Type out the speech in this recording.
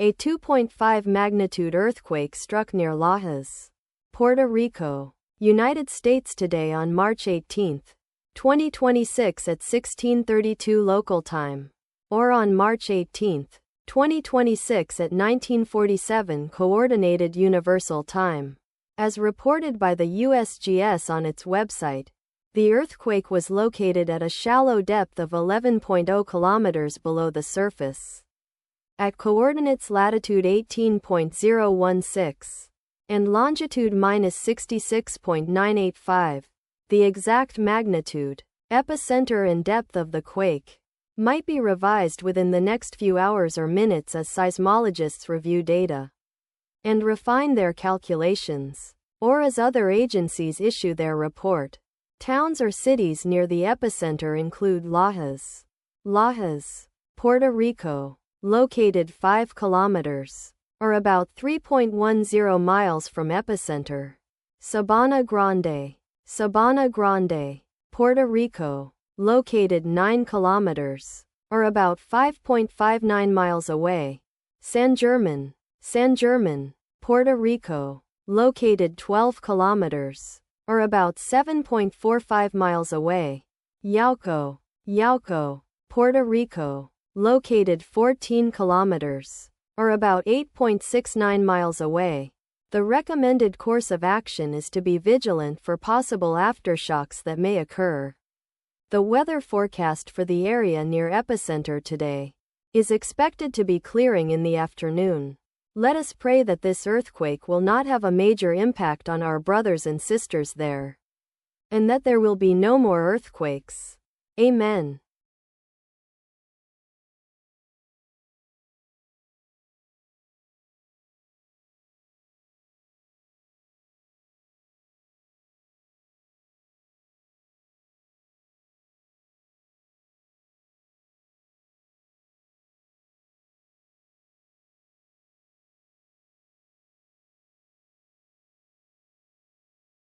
A 2.5 magnitude earthquake struck near Lajas, Puerto Rico, United States today on March 18, 2026 at 16:32 local time, or on March 18, 2026 at 1947 Coordinated Universal Time. As reported by the USGS on its website, the earthquake was located at a shallow depth of 11.0 kilometers below the surface, at coordinates latitude 18.016 and longitude -66.985. The exact magnitude, epicenter and depth of the quake might be revised within the next few hours or minutes as seismologists review data and refine their calculations, or as other agencies issue their report. Towns or cities near the epicenter include Lajas, Puerto Rico, located 5 kilometers, or about 3.10 miles from epicenter. Sabana Grande, Puerto Rico, located 9 kilometers, or about 5.59 miles away. San Germán, Puerto Rico, located 12 kilometers, or about 7.45 miles away. Yauco, Puerto Rico, located 14 kilometers, or about 8.69 miles away. The recommended course of action is to be vigilant for possible aftershocks that may occur. The weather forecast for the area near epicenter today is expected to be clearing in the afternoon. Let us pray that this earthquake will not have a major impact on our brothers and sisters there, and that there will be no more earthquakes. Amen.